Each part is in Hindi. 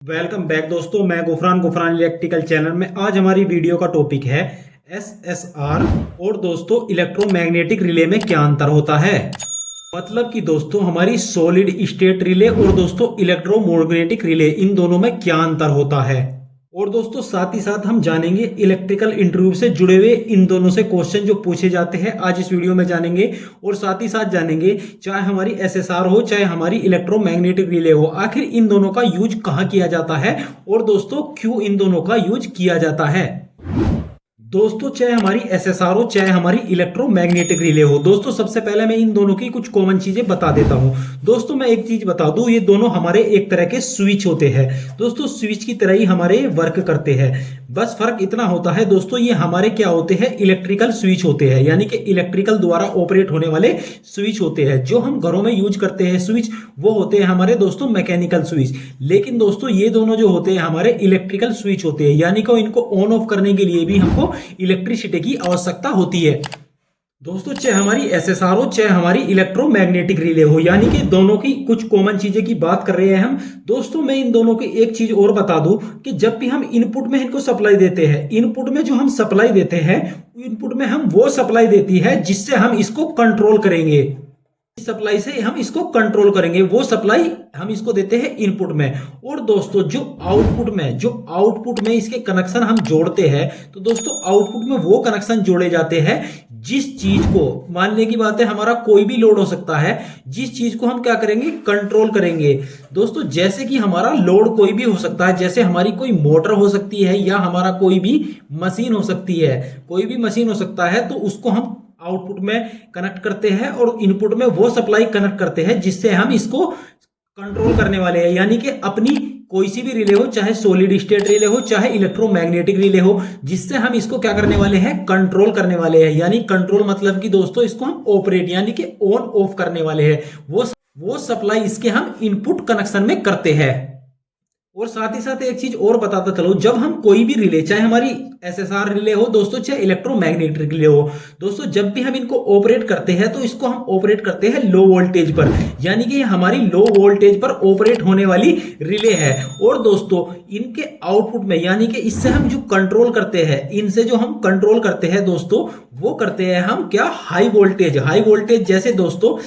वेलकम बैक दोस्तों, मैं गुफरान इलेक्ट्रिकल चैनल में। आज हमारी वीडियो का टॉपिक है एसएसआर और दोस्तों इलेक्ट्रोमैग्नेटिक रिले में क्या अंतर होता है। मतलब कि दोस्तों हमारी सॉलिड स्टेट रिले और दोस्तों इलेक्ट्रोमैग्नेटिक रिले, इन दोनों में क्या अंतर होता है। और दोस्तों साथ ही साथ हम जानेंगे इलेक्ट्रिकल इंटरव्यू से जुड़े हुए इन दोनों से क्वेश्चन जो पूछे जाते हैं, आज इस वीडियो में जानेंगे। और साथ ही साथ जानेंगे चाहे हमारी एसएसआर हो चाहे हमारी इलेक्ट्रोमैग्नेटिक रिले हो, आखिर इन दोनों का यूज कहाँ किया जाता है और दोस्तों क्यों इन दोनों का यूज किया जाता है। दोस्तों चाहे हमारी एसएसआर हो चाहे हमारी इलेक्ट्रोमैग्नेटिक रिले हो, दोस्तों सबसे पहले मैं इन दोनों की कुछ कॉमन चीजें बता देता हूं। दोस्तों मैं एक चीज बता दूं, ये दोनों हमारे एक तरह के स्विच होते हैं। दोस्तों स्विच की तरह ही हमारे वर्क करते हैं, बस फर्क इतना होता है दोस्तों ये हमारे क्या होते हैं, इलेक्ट्रिकल स्विच होते हैं, यानी कि इलेक्ट्रिकल द्वारा ऑपरेट होने वाले स्विच होते हैं। जो हम घरों में यूज करते हैं स्विच, वो होते हैं हमारे दोस्तों मैकेनिकल स्विच। लेकिन दोस्तों ये दोनों जो होते हैं हमारे इलेक्ट्रिकल स्विच होते हैं, यानी कि इनको ऑन ऑफ करने के लिए भी हमको इलेक्ट्रिसिटी की आवश्यकता होती है। दोस्तों चाहे हमारी एसएसआर हो चाहे हमारी इलेक्ट्रोमैग्नेटिक रिले हो, यानी कि दोनों की कुछ कॉमन चीजें की बात कर रहे हैं हम। दोस्तों मैं इन दोनों की एक चीज और बता दूं कि जब भी हम इनपुट में इनको सप्लाई देते हैं, इनपुट में जो हम सप्लाई देते हैं, इनपुट में हम वो सप्लाई देती है जिससे हम इसको कंट्रोल करेंगे। सप्लाई से हम इसको कंट्रोल करेंगे, वो सप्लाई हम इसको देते हैं इनपुट में। और दोस्तों जो आउटपुट में इसके कनेक्शन हम जोड़ते हैं, तो दोस्तों आउटपुट में वो कनेक्शन जोड़े जाते हैं जिस चीज को, मानने की बात है हमारा कोई भी लोड हो सकता है, जिस चीज को हम क्या करेंगे, कंट्रोल करेंगे। दोस्तों जैसे कि हमारा लोड कोई भी हो सकता है, जैसे हमारी कोई मोटर हो सकती है या हमारा कोई भी मशीन हो सकती है, कोई भी मशीन हो सकता है, तो उसको हम आउटपुट में कनेक्ट करते हैं और इनपुट में वो सप्लाई कनेक्ट करते हैं जिससे हम इसको कंट्रोल करने वाले हैं। यानी कि अपनी कोई सी भी रिले हो, चाहे सॉलिड स्टेट रिले हो चाहे इलेक्ट्रोमैग्नेटिक रिले हो, जिससे हम इसको क्या करने वाले हैं, कंट्रोल करने वाले हैं। यानी कंट्रोल मतलब कि दोस्तों इसको हम ऑपरेट यानी कि ऑन ऑफ करने वाले हैं। वो सप्लाई इसके हम इनपुट कनेक्शन में करते हैं। और साथ ही साथ एक चीज और बताता चलो, जब हम कोई भी रिले, चाहे हमारी एसएसआर रिले हो दोस्तों चाहे इलेक्ट्रोमैग्नेटिक रिले हो, दोस्तों जब भी हम इनको ऑपरेट करते हैं तो इसको हम ऑपरेट करते हैं लो वोल्टेज पर, यानी कि हमारी लो वोल्टेज पर ऑपरेट होने वाली रिले है। और दोस्तों इनके आउटपुट में, यानी कि इससे हम जो कंट्रोल करते हैं, इनसे जो हम कंट्रोल करते हैं दोस्तों, वो करते हैं हम क्या, हाई वोल्टेज। जैसे दोस्तों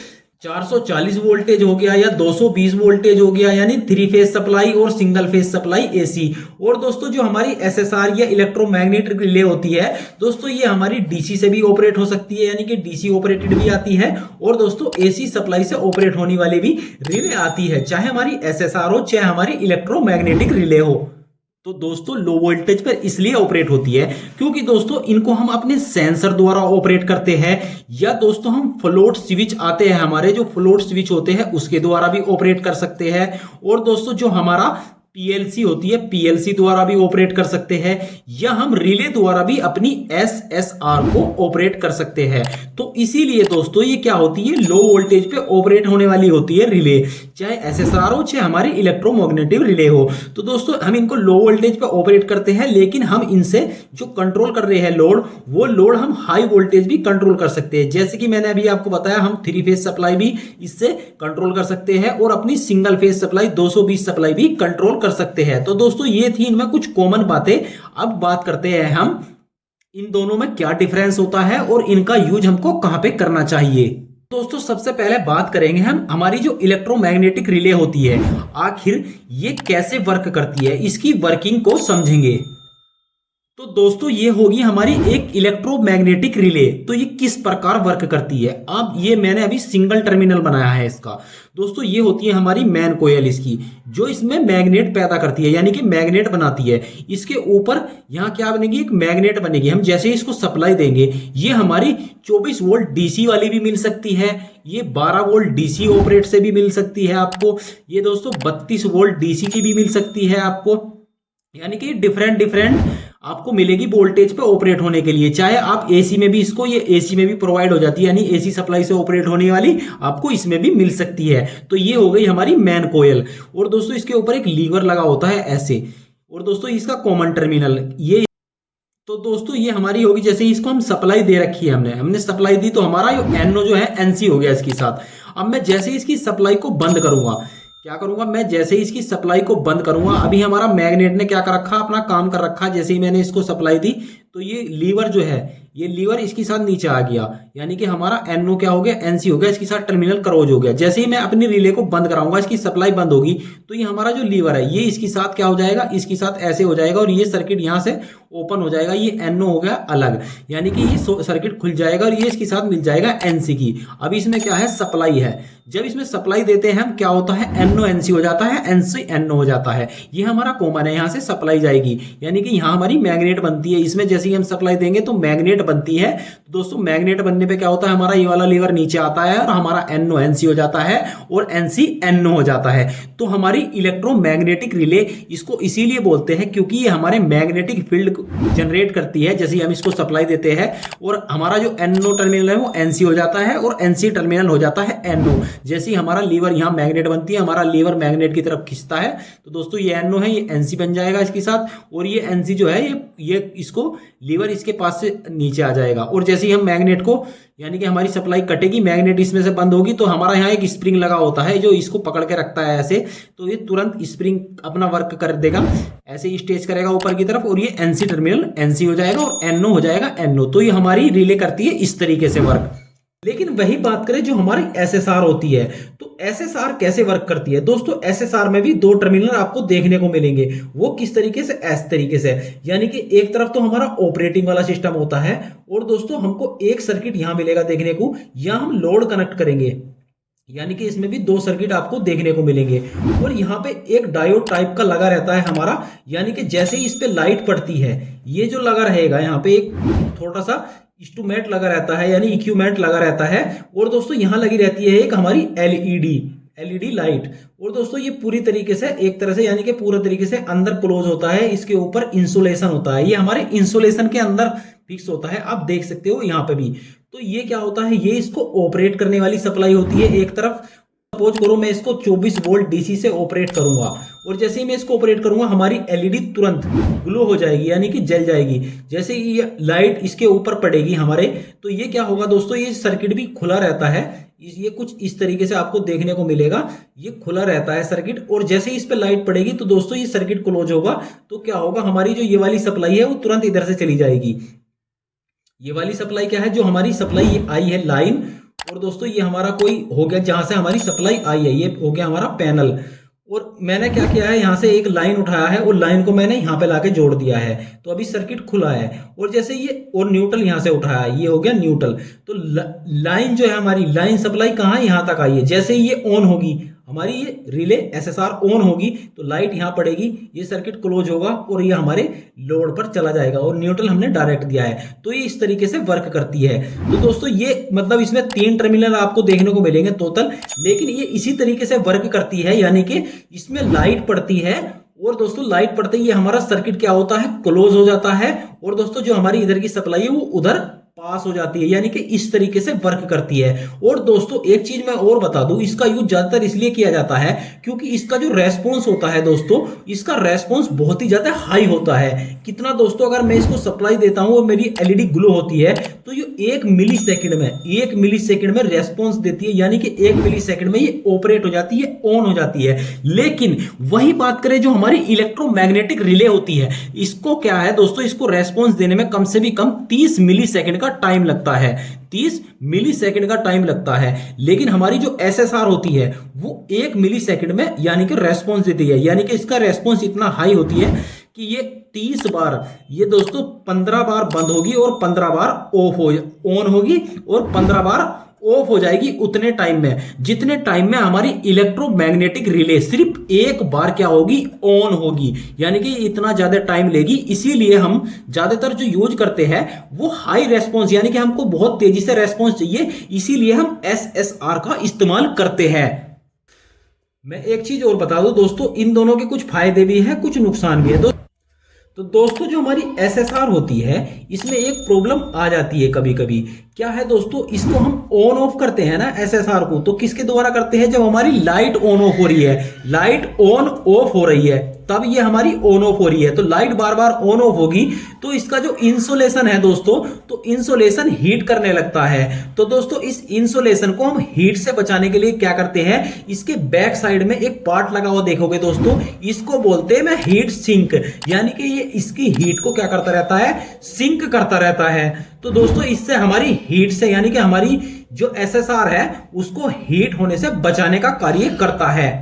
440 वोल्टेज हो गया या 220 वोल्टेज हो गया, यानी 3 फेज सप्लाई और सिंगल फेज सप्लाई एसी। और दोस्तों जो हमारी एसएसआर या इलेक्ट्रोमैग्नेटिक रिले होती है दोस्तों, ये हमारी डीसी से भी ऑपरेट हो सकती है, यानी कि डीसी ऑपरेटेड भी आती है। और दोस्तों एसी सप्लाई से ऑपरेट होने वाली भी रिले आती है, चाहे हमारी एसएसआर हो चाहे हमारी इलेक्ट्रोमैग्नेटिक रिले हो। तो दोस्तों लो वोल्टेज पर इसलिए ऑपरेट होती है क्योंकि दोस्तों इनको हम अपने सेंसर द्वारा ऑपरेट करते हैं, या दोस्तों हम फ्लोट स्विच आते हैं हमारे, जो फ्लोट स्विच होते हैं उसके द्वारा भी ऑपरेट कर सकते हैं। और दोस्तों जो हमारा पीएलसी होती है, पीएलसी द्वारा भी ऑपरेट कर सकते हैं, या हम रिले द्वारा भी अपनी एसएसआर को ऑपरेट कर सकते हैं। तो इसीलिए दोस्तों ये क्या होती है, लो वोल्टेज पे ऑपरेट होने वाली होती है रिले, चाहे एसएसआर हो चाहे हमारी इलेक्ट्रोमैग्नेटिक रिले हो। तो दोस्तों हम इनको लो वोल्टेज पे ऑपरेट करते हैं, लेकिन हम इनसे जो कंट्रोल कर रहे हैं लोड, वो लोड हम हाई वोल्टेज भी कंट्रोल कर सकते हैं। जैसे कि मैंने अभी आपको बताया, हम 3 फेज सप्लाई भी इससे कंट्रोल कर सकते हैं और अपनी सिंगल फेज सप्लाई 220 सप्लाई भी कंट्रोल कर सकते हैं। तो दोस्तों ये थी इनमें कुछ कॉमन बातें। अब बात करते हैं हम इन दोनों में क्या डिफरेंस होता है और इनका यूज हमको कहां पे करना चाहिए। दोस्तों सबसे पहले बात करेंगे हम हमारी जो इलेक्ट्रोमैग्नेटिक रिले होती है, आखिर ये कैसे वर्क करती है, इसकी वर्किंग को समझेंगे। तो दोस्तों ये होगी हमारी एक इलेक्ट्रोमैग्नेटिक रिले। तो ये किस प्रकार वर्क करती है, अब ये मैंने अभी सिंगल टर्मिनल बनाया है इसका। दोस्तों ये होती है हमारी मेन कोयल इसकी, जो इसमें मैग्नेट पैदा करती है, यानी कि मैग्नेट बनाती है। इसके ऊपर यहाँ क्या बनेगी, एक मैग्नेट बनेगी। हम जैसे इसको सप्लाई देंगे, ये हमारी 24 वोल्ट डीसी वाली भी मिल सकती है, ये 12 वोल्ट डीसी ऑपरेट से भी मिल सकती है आपको, ये दोस्तों 32 वोल्ट डीसी की भी मिल सकती है आपको, यानी कि डिफरेंट आपको मिलेगी वोल्टेज पे ऑपरेट होने के लिए। चाहे आप एसी में भी इसको, ये एसी में भी प्रोवाइड हो जाती है, यानी एसी सप्लाई से ऑपरेट होने वाली आपको इसमें भी मिल सकती है। तो ये हो गई हमारी मेन कोयल। और दोस्तों इसके ऊपर एक लीवर लगा होता है ऐसे, और दोस्तों इसका कॉमन टर्मिनल ये। तो दोस्तों ये हमारी होगी, जैसे इसको हम सप्लाई दे रखी है, हमने सप्लाई दी, तो हमारा एनओ जो है एनसी हो गया इसके साथ। अब मैं जैसे इसकी सप्लाई को बंद करूंगा, क्या करूंगा मैं, जैसे ही इसकी सप्लाई को बंद करूंगा, अभी हमारा मैग्नेट ने क्या कर रखा, अपना काम कर रखा। जैसे ही मैंने इसको सप्लाई दी तो ये लीवर जो है, ये लीवर इसके साथ नीचे आ गया, यानी कि हमारा NO क्या हो गया, NC हो गया, इसके साथ टर्मिनल क्रॉस हो गया। जैसे ही मैं अपनी रिले को बंद कराऊंगा, इसकी सप्लाई बंद होगी, तो ये हमारा जो लीवर है ये इसके साथ क्या हो जाएगा, इसके साथ ऐसे हो जाएगा और ये सर्किट यहां से ओपन हो जाएगा। ये NO हो गया अलग, यानी कि ये सर्किट खुल जाएगा और ये इसके साथ मिल जाएगा NC की। अब इसमें क्या है, सप्लाई है। जब इसमें सप्लाई देते हैं हम, क्या होता है, NO NC हो जाता है, NC NO हो जाता है। ये हमारा कॉमन है, यहां से सप्लाई जाएगी, यानी कि यहां हमारी मैग्नेट बनती है। इसमें जैसे ही हम सप्लाई देंगे तो मैग्नेट बनती है। तो दोस्तों मैग्नेट बनने पे क्या होता है, हमारा ये वाला लीवर नीचे आता है और हमारा NO NC हो जाता है और NC NO हो जाता है। तो हमारी इलेक्ट्रोमैग्नेटिक रिले इसको इसीलिए बोलते हैं क्योंकि ये हमारे मैग्नेटिक फील्ड जनरेट करती है। जैसे हम इसको सप्लाई देते हैं और हमारा जो NO टर्मिनल है वो NC हो जाता है और NC टर्मिनल हो जाता है NO। जैसे ही हमारा लीवर यहां मैग्नेट बनती है, हमारा लीवर मैग्नेट की तरफ खींचता है, तो दोस्तों ये NO है, ये NC बन जाएगा इसके साथ, और ये NC जो है ये इसको लीवर इसके पास से नीचे आ जाएगा। और जैसे ही हम मैग्नेट को, यानी कि हमारी सप्लाई कटेगी, मैग्नेट इसमें से बंद होगी, तो हमारा यहाँ एक स्प्रिंग लगा होता है जो इसको पकड़ के रखता है ऐसे, तो ये तुरंत स्प्रिंग अपना वर्क कर देगा, ऐसे ही स्टेज करेगा ऊपर की तरफ और ये NC टर्मिनल NC हो जाएगा और NO हो जाएगा NO। तो ये हमारी रिले करती है इस तरीके से वर्क। लेकिन वही बात करें जो हमारी SSR होती है, तो SSR कैसे वर्क करती है दोस्तों। SSR में भी दो टर्मिनल आपको देखने को मिलेंगे। वो किस तरीके से, इस तरीके से, यानी कि एक तरफ तो हमारा ऑपरेटिंग वाला सिस्टम होता है और दोस्तों हमको एक सर्किट यहां मिलेगा देखने को, यहां हम लोड कनेक्ट करेंगे, यानी कि इसमें भी दो सर्किट आपको देखने को मिलेंगे। और यहाँ पे एक डायोड टाइप का लगा रहता है हमारा, यानी कि जैसे ही इस पे लाइट पड़ती है, ये जो लगा रहेगा यहाँ पे एक थोड़ा सा इंस्ट्रूमेंट लगा रहता है, यानी इक्विपमेंट लगा रहता है। और दोस्तों यहाँ लगी रहती है एक हमारी एलईडी लाइट। और दोस्तों ये पूरी तरीके से एक तरह से, यानी कि पूरा तरीके से अंदर क्लोज होता है, इसके ऊपर इंसुलेशन होता है, ये हमारे इंसुलेशन के अंदर फिक्स होता है, आप देख सकते हो यहाँ पे भी। तो ये क्या होता है, ये इसको ऑपरेट करने वाली सप्लाई होती है। एक तरफ सपोज करो मैं इसको 24 वोल्ट DC से ऑपरेट करूंगा और जैसे ही मैं इसको ऑपरेट करूंगा हमारी LED तुरंत ग्लो हो जाएगी, यानी कि जल जाएगी। जैसे ही ये लाइट इसके ऊपर पड़ेगी हमारे, तो ये क्या होगा दोस्तों, ये सर्किट भी खुला रहता है। ये कुछ इस तरीके से आपको देखने को मिलेगा, ये खुला रहता है सर्किट। और जैसे ही इस पे लाइट पड़ेगी तो दोस्तों ये सर्किट क्लोज होगा। तो क्या होगा, हमारी जो ये वाली सप्लाई है वो तुरंत इधर से चली जाएगी। ये वाली सप्लाई क्या है, जो हमारी सप्लाई आई है लाइन, और दोस्तों ये हमारा कोई हो गया जहां से हमारी सप्लाई आई है, ये हो गया हमारा पैनल। और मैंने क्या किया है, यहां से एक लाइन उठाया है और लाइन को मैंने यहां पे लाके जोड़ दिया है, तो अभी सर्किट खुला है। और जैसे ये और न्यूट्रल यहां से उठाया है, ये हो गया न्यूट्रल। तो लाइन जो है हमारी, लाइन सप्लाई कहां, यहां तक आई है। जैसे ही ये ऑन होगी हमारी ये रिले SSR ऑन होगी, तो लाइट यहां पड़ेगी, ये सर्किट क्लोज होगा और ये हमारे लोड पर चला जाएगा और न्यूट्रल हमने डायरेक्ट दिया है। तो ये इस तरीके से वर्क करती है। तो दोस्तों ये मतलब इसमें 3 टर्मिनल आपको देखने को मिलेंगे टोटल, लेकिन ये इसी तरीके से वर्क करती है, यानी कि इसमें लाइट पड़ती है और दोस्तों लाइट पड़ते ही हमारा सर्किट क्या होता है, क्लोज हो जाता है। और दोस्तों जो हमारी इधर की सप्लाई है वो उधर पास हो जाती है, यानी कि इस तरीके से वर्क करती है। और दोस्तों एक चीज मैं और बता दूं, इसका यूज ज्यादातर इसलिए किया जाता है क्योंकि इसका जो रेस्पॉन्स होता है दोस्तों, इसका रेस्पॉन्स बहुत ही ज्यादा हाई होता है। कितना दोस्तों, अगर मैं इसको सप्लाई देता हूं और मेरी LED ग्लो होती है तो ये 1 मिलीसेकंड में रेस्पॉन्स देती है, यानी कि 1 मिलीसेकंड में ये ऑपरेट हो जाती है, ऑन हो जाती है। लेकिन वही बात करें जो हमारी इलेक्ट्रोमैग्नेटिक रिले होती है, इसको क्या है दोस्तों, इसको रेस्पॉन्स देने में कम से भी कम 30 मिलीसेकंड का टाइम लगता है, 30 मिलीसेकंड का टाइम लगता है। लेकिन हमारी जो SSR होती है वो 1 मिलीसेकंड में यानी कि रेस्पॉन्स देती है, यानी कि इसका रेस्पॉन्स इतना हाई होती है कि ये 30 बार, ये दोस्तों 15 बार बंद होगी और 15 बार ऑन होगी और 15 बार ऑफ हो जाएगी उतने टाइम में, जितने टाइम में हमारी इलेक्ट्रोमैग्नेटिक रिले सिर्फ एक बार क्या होगी, ऑन होगी। यानी कि इतना ज्यादा टाइम लेगी। इसीलिए हम ज्यादातर जो यूज करते हैं वो हाई रेस्पॉन्स, यानी कि हमको बहुत तेजी से रेस्पॉन्स चाहिए, इसीलिए हम SSR का इस्तेमाल करते हैं। मैं एक चीज और बता दूं दोस्तों, इन दोनों के कुछ फायदे भी हैं, कुछ नुकसान भी है। तो दोस्तों जो हमारी SSR होती है इसमें एक प्रॉब्लम आ जाती है कभी कभी क्या है दोस्तों, इसको हम ऑन ऑफ करते हैं ना एसएसआर को, तो किसके द्वारा करते हैं, जब हमारी लाइट ऑन ऑफ हो रही है, लाइट ऑन ऑफ हो रही है तब ये हमारी ऑन ऑफ हो रही है। तो light bar bar on off होगी तो इसका जो इंसुलेशन है दोस्तों, तो इंसुलेशन हीट करने लगता है। तो दोस्तों इस इंसुलेशन को हम हीट से बचाने के लिए क्या करते हैं, इसके बैक साइड में एक पार्ट लगा हुआ देखोगे दोस्तों, इसको बोलते हैं मैं हीट सिंक, यानी कि ये इसकी हीट को क्या करता रहता है, सिंक करता रहता है। तो दोस्तों इससे हमारी हीट से, यानी कि हमारी जो एसएसआर है उसको हीट होने से बचाने का कार्य करता है।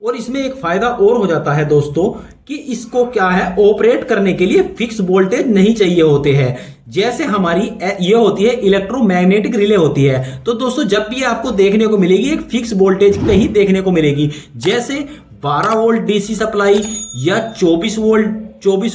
और इसमें एक फायदा और हो जाता है दोस्तों कि इसको क्या है, ऑपरेट करने के लिए फिक्स वोल्टेज नहीं चाहिए होते हैं। जैसे हमारी ये होती है इलेक्ट्रोमैग्नेटिक रिले होती है, तो दोस्तों जब भी आपको देखने को मिलेगी एक फिक्स वोल्टेज कहीं देखने को मिलेगी, जैसे 12 वोल्ट डीसी सप्लाई या 24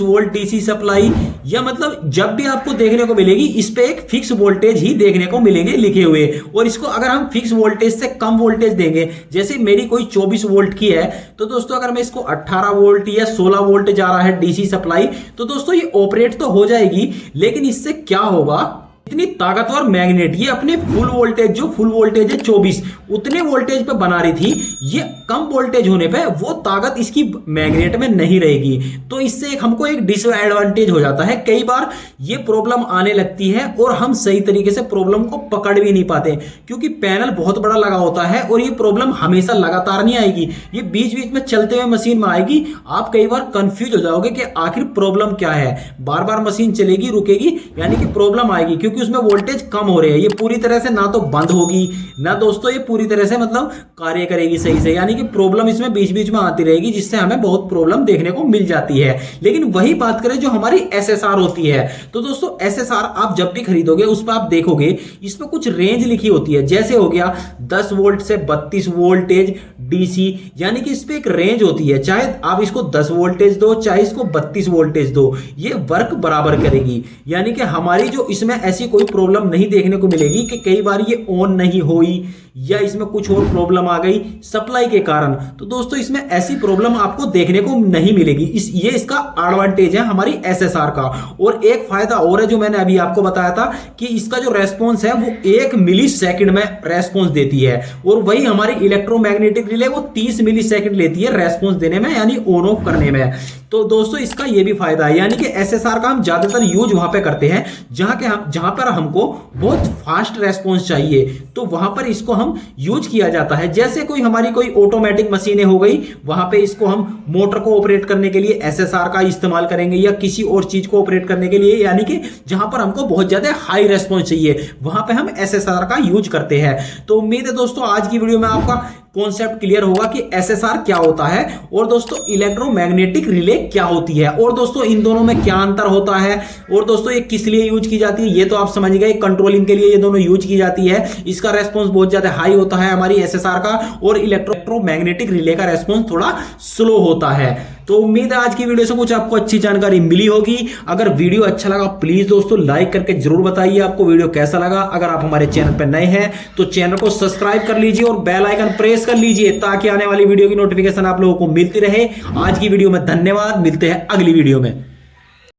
वोल्ट डीसी सप्लाई, या मतलब जब भी आपको देखने को मिलेगी इस पे एक फिक्स वोल्टेज ही देखने को मिलेंगे लिखे हुए। और इसको अगर हम फिक्स वोल्टेज से कम वोल्टेज देंगे, जैसे मेरी कोई 24 वोल्ट की है, तो दोस्तों अगर मैं इसको 18 वोल्ट या 16 वोल्ट जा रहा है डीसी सप्लाई, तो दोस्तों ये ऑपरेट तो हो जाएगी, लेकिन इससे क्या होगा, इतनी ताकतवर मैग्नेट ये अपने फुल वोल्टेज, जो फुल वोल्टेज है 24 उतने वोल्टेज पे बना रही थी, ये कम वोल्टेज होने पे वो ताकत इसकी मैग्नेट में नहीं रहेगी। तो इससे हमको एक डिसएडवांटेज हो जाता है, कई बार ये प्रॉब्लम आने लगती है और हम सही तरीके से प्रॉब्लम को पकड़ भी नहीं पाते, क्योंकि पैनल बहुत बड़ा लगा होता है और ये प्रॉब्लम हमेशा लगातार नहीं आएगी, ये बीच बीच में चलते हुए मशीन में आएगी। आप कई बार कंफ्यूज हो जाओगे कि आखिर प्रॉब्लम क्या है, बार बार मशीन चलेगी रुकेगी, यानी कि प्रॉब्लम आएगी, क्योंकि उसमें वोल्टेज कम हो रहे हैं। ये पूरी तरह से ना तो बंद होगी ना दोस्तों ये पूरी तरह से मतलब कार्य करेगी सही से, यानी कि प्रॉब्लम इसमें बीच बीच में आती रहेगी, जिससे हमें बहुत प्रॉब्लम देखने को मिल जाती है। लेकिन वही बात करें जो हमारी एसएसआर होती है, तो दोस्तों एसएसआर आप जब भी खरीदोगे उस पर आप देखोगे इसमें कुछ रेंज लिखी होती है, जैसे हो गया 10 वोल्ट से 32 वोल्टेज डीसी, यानी कि इस पे एक रेंज होती है, चाहे आप इसको 10 वोल्टेज दो चाहे इसको 32 वोल्टेज दो, ये वर्क बराबर करेगी। यानी कि हमारी जो इसमें ऐसी कोई प्रॉब्लम नहीं देखने को मिलेगी कि कई बार ये ऑन नहीं हुई या इसमें कुछ और प्रॉब्लम आ गई सप्लाई के कारण। तो दोस्तों इसमें ऐसी प्रॉब्लम आपको देखने को नहीं मिलेगी। ये इसका एडवांटेज है हमारी एसएसआर का। और एक फायदा और है जो मैंने अभी आपको बताया था कि इसका जो रेस्पॉन्स है वो 1 मिली सेकंड में रेस्पॉन्स देती है, और वही हमारी इलेक्ट्रोमैग्नेटिक रिले वो 30 मिली सेकंड लेती है रेस्पॉन्स देने में, यानी ऑन ऑफ करने में। तो दोस्तों इसका ये भी फायदा है, यानी कि एसएसआर का हम ज्यादातर यूज वहां पे करते हैं जहां पर हमको बहुत फास्ट रेस्पॉन्स चाहिए, तो वहां पर इसको हम यूज किया जाता है। जैसे हमारी कोई ऑटोमेटिक मशीनें हो गई, वहां पे इसको हम मोटर को ऑपरेट करने के लिए एसएसआर का इस्तेमाल करेंगे, या किसी और चीज को ऑपरेट करने के लिए, यानी कि जहां पर हमको बहुत ज्यादा हाई रेस्पॉन्स चाहिए वहां पे हम एसएसआर का यूज करते हैं। तो उम्मीद है दोस्तों आज की वीडियो में आपका कॉन्सेप्ट क्लियर होगा कि एसएसआर क्या होता है और दोस्तों इलेक्ट्रोमैग्नेटिक रिले क्या होती है, और दोस्तों इन दोनों में क्या अंतर होता है, और दोस्तों ये किस लिए यूज की जाती है ये तो आप समझ गए, कंट्रोलिंग के लिए ये दोनों यूज की जाती है। इसका रेस्पॉन्स बहुत ज्यादा हाई होता है हमारी एसएसआर का, और इलेक्ट्रोमैग्नेटिक रिले का रेस्पॉन्स थोड़ा स्लो होता है। तो उम्मीद है आज की वीडियो से कुछ आपको अच्छी जानकारी मिली होगी। अगर वीडियो अच्छा लगा प्लीज दोस्तों लाइक करके जरूर बताइए आपको वीडियो कैसा लगा। अगर आप हमारे चैनल पर नए हैं तो चैनल को सब्सक्राइब कर लीजिए और बेल आइकन प्रेस कर लीजिए, ताकि आने वाली वीडियो की नोटिफिकेशन आप लोगों को मिलती रहे। आज की वीडियो में धन्यवाद, मिलते हैं अगली वीडियो में।